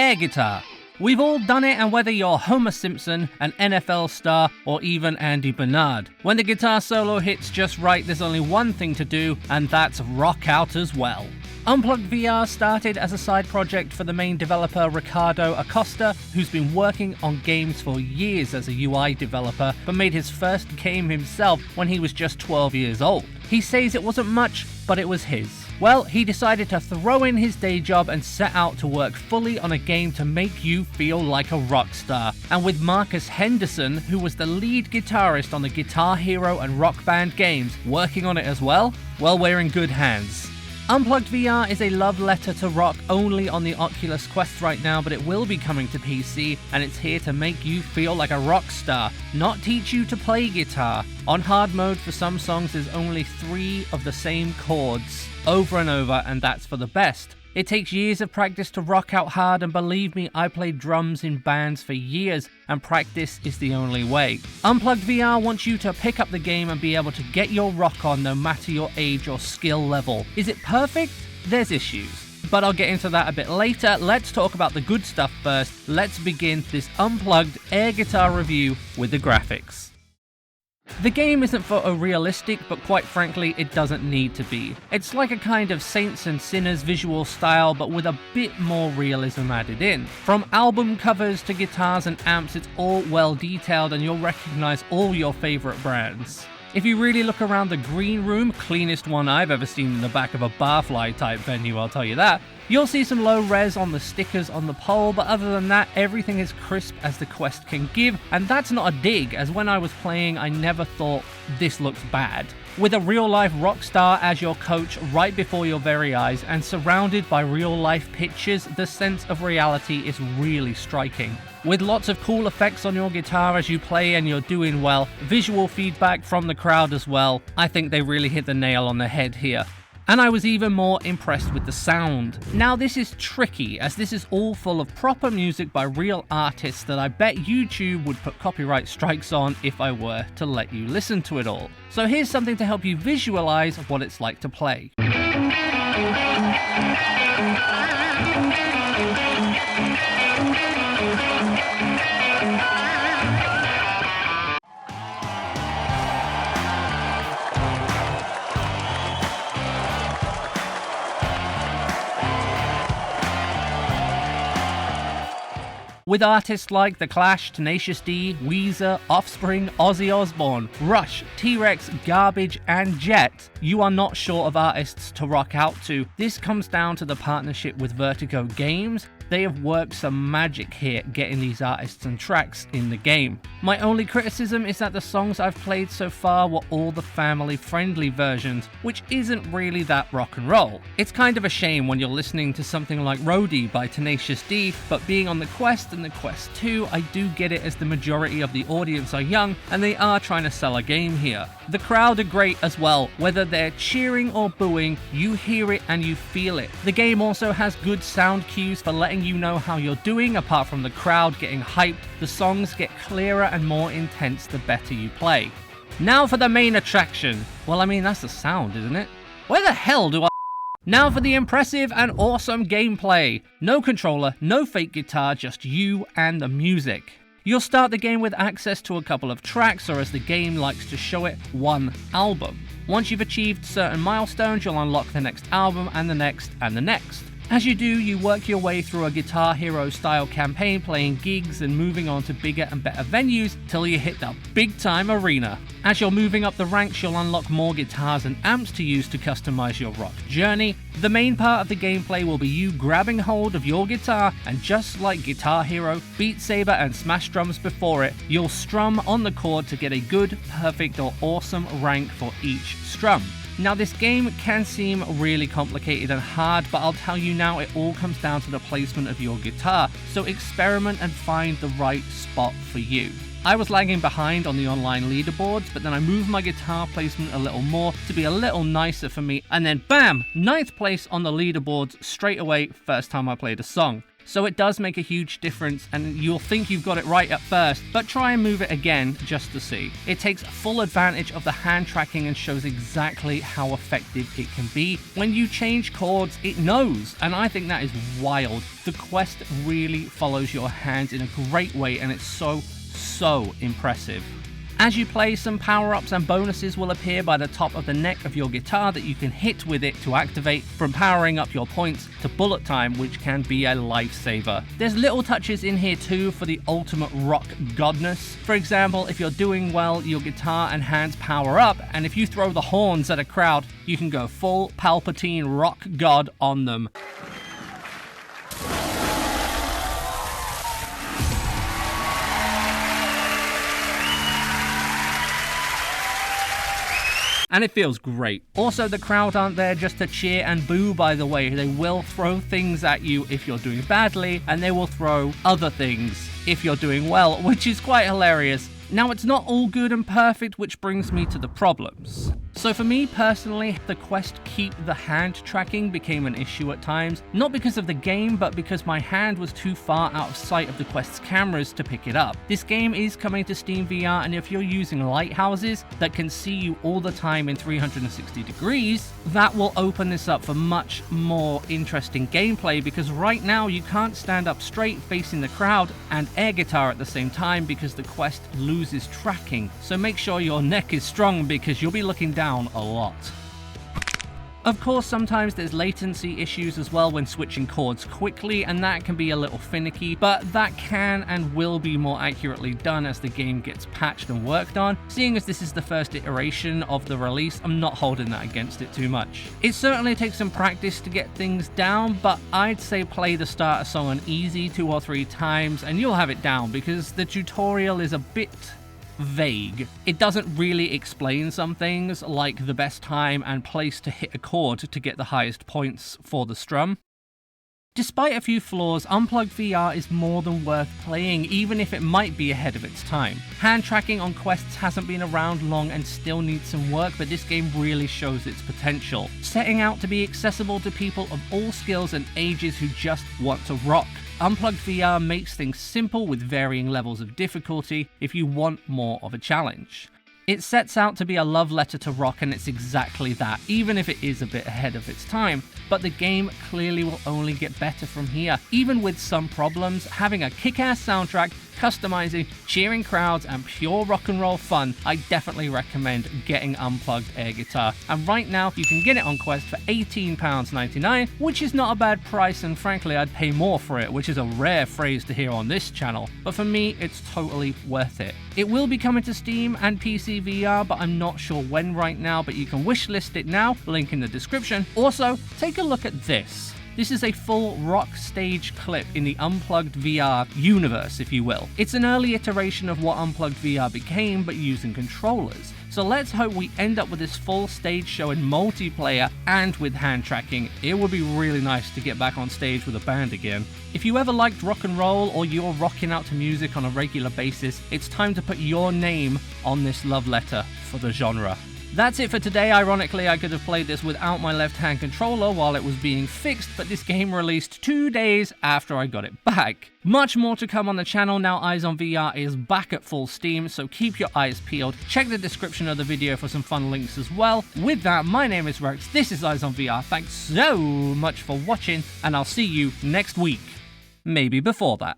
air guitar. We've all done it, and whether you're Homer Simpson, an NFL star, or even Andy Bernard, when the guitar solo hits just right, there's only one thing to do, and that's rock out as well. Unplugged VR started as a side project for the main developer Ricardo Acosta, who's been working on games for years as a UI developer, but made his first game himself when he was just 12 years old. He says it wasn't much, but it was his. Well, he decided to throw in his day job and set out to work fully on a game to make you feel like a rock star. And with Marcus Henderson, who was the lead guitarist on the Guitar Hero and Rock Band games, working on it as well, we're in good hands. Unplugged VR is a love letter to rock only on the Oculus Quest right now, but it will be coming to PC, and it's here to make you feel like a rock star, not teach you to play guitar. On hard mode for some songs there's only 3 of the same chords over and over, and that's for the best. It takes years of practice to rock out hard, and believe me, I played drums in bands for years, and practice is the only way. Unplugged VR wants you to pick up the game and be able to get your rock on no matter your age or skill level. Is it perfect? There's issues, but I'll get into that a bit later. Let's talk about the good stuff first. Let's begin this unplugged air guitar review with the graphics. The game isn't photorealistic, but quite frankly, it doesn't need to be. It's like a kind of Saints and Sinners visual style, but with a bit more realism added in. From album covers to guitars and amps, it's all well detailed, and you'll recognize all your favorite brands. If you really look around the green room, cleanest one I've ever seen in the back of a barfly type venue, I'll tell you that, you'll see some low res on the stickers on the pole, but other than that, everything is crisp as the Quest can give, and that's not a dig, as when I was playing, I never thought this looks bad. With a real-life rock star as your coach right before your very eyes, and surrounded by real-life pictures, the sense of reality is really striking. With lots of cool effects on your guitar as you play and you're doing well, visual feedback from the crowd as well, I think they really hit the nail on the head here. And I was even more impressed with the sound. Now this is tricky, as this is all full of proper music by real artists that I bet YouTube would put copyright strikes on if I were to let you listen to it all. So here's something to help you visualize what it's like to play. With artists like The Clash, Tenacious D, Weezer, Offspring, Ozzy Osbourne, Rush, T-Rex, Garbage, and Jet, you are not short of artists to rock out to. This comes down to the partnership with Vertigo Games. They have worked some magic here getting these artists and tracks in the game. My only criticism is that the songs I've played so far were all the family-friendly versions, which isn't really that rock and roll. It's kind of a shame when you're listening to something like Roadie by Tenacious D, but being on the Quest and the Quest 2, I do get it as the majority of the audience are young and they are trying to sell a game here. The crowd are great as well. Whether they're cheering or booing, you hear it and you feel it. The game also has good sound cues for letting you know how you're doing. Apart from the crowd getting hyped, the songs get clearer and more intense the better you play. Now for the main attraction. Well, I mean, that's the sound, isn't it? Where the hell do I... Now for the impressive and awesome gameplay. No controller, no fake guitar, just you and the music. You'll start the game with access to a couple of tracks, or as the game likes to show it, one album. Once you've achieved certain milestones, you'll unlock the next album and the next and the next. As you do, you work your way through a Guitar Hero style campaign, playing gigs and moving on to bigger and better venues till you hit the big time arena. As you're moving up the ranks, you'll unlock more guitars and amps to use to customize your rock journey. The main part of the gameplay will be you grabbing hold of your guitar, and just like Guitar Hero, Beat Saber and Smash Drums before it, you'll strum on the chord to get a good, perfect or awesome rank for each strum. Now this game can seem really complicated and hard, but I'll tell you now, it all comes down to the placement of your guitar, so experiment and find the right spot for you. I was lagging behind on the online leaderboards, but then I moved my guitar placement a little more to be a little nicer for me, and then bam! 9th place on the leaderboards straight away, first time I played a song. so it does make a huge difference, and you'll think you've got it right at first, but try and move it again just to see. It takes full advantage of the hand tracking and shows exactly how effective it can be. When you change chords, it knows, and I think that is wild. The quest really follows your hands in a great way, and it's so impressive. As you play, some power-ups and bonuses will appear by the top of the neck of your guitar that you can hit with it to activate, from powering up your points to bullet time, which can be a lifesaver. There's little touches in here too for the ultimate rock godness. For example, if you're doing well, your guitar and hands power up, and if you throw the horns at a crowd, you can go full Palpatine rock god on them. And it feels great. Also, the crowd aren't there just to cheer and boo, by the way. They will throw things at you if you're doing badly, and they will throw other things if you're doing well, which is quite hilarious. Now, it's not all good and perfect, which brings me to the problems. So for me personally, the quest Keep the Hand tracking became an issue at times, not because of the game, but because my hand was too far out of sight of the quest's cameras to pick it up. This game is coming to Steam VR, and if you're using lighthouses that can see you all the time in 360 degrees, that will open this up for much more interesting gameplay, because right now you can't stand up straight facing the crowd and air guitar at the same time because the quest loses tracking. So make sure your neck is strong, because you'll be looking down a lot. Of course, sometimes there's latency issues as well when switching chords quickly, and that can be a little finicky, but that can and will be more accurately done as the game gets patched and worked on. Seeing as this is the first iteration of the release, I'm not holding that against it too much. It certainly takes some practice to get things down, but I'd say play the starter song on easy 2 or 3 times and you'll have it down, because the tutorial is a bit vague. It doesn't really explain some things, like the best time and place to hit a chord to get the highest points for the strum. Despite a few flaws, Unplugged VR is more than worth playing, even if it might be ahead of its time. Hand tracking on quests hasn't been around long and still needs some work, but this game really shows its potential, setting out to be accessible to people of all skills and ages who just want to rock. Unplugged VR makes things simple with varying levels of difficulty if you want more of a challenge. It sets out to be a love letter to rock, and it's exactly that, even if it is a bit ahead of its time. But the game clearly will only get better from here. Even with some problems, having a kick-ass soundtrack, customizing, cheering crowds, and pure rock and roll fun, I definitely recommend getting Unplugged air guitar. And right now, you can get it on Quest for £18.99, which is not a bad price, and frankly, I'd pay more for it, which is a rare phrase to hear on this channel. But for me, it's totally worth it. It will be coming to Steam and PC VR, but I'm not sure when right now, but you can wishlist it now, link in the description. Also, take a look at this. This is a full rock stage clip in the Unplugged VR universe, if you will. It's an early iteration of what Unplugged VR became, but using controllers. So let's hope we end up with this full stage show in multiplayer and with hand tracking. It would be really nice to get back on stage with a band again. If you ever liked rock and roll, or you're rocking out to music on a regular basis, it's time to put your name on this love letter for the genre. That's it for today. Ironically, I could have played this without my left-hand controller while it was being fixed, but this game released 2 days after I got it back. Much more to come on the channel now Eyes on VR is back at full steam, so keep your eyes peeled. Check the description of the video for some fun links as well. With that, my name is Rex, this is Eyes on VR, thanks so much for watching, and I'll see you next week. Maybe before that.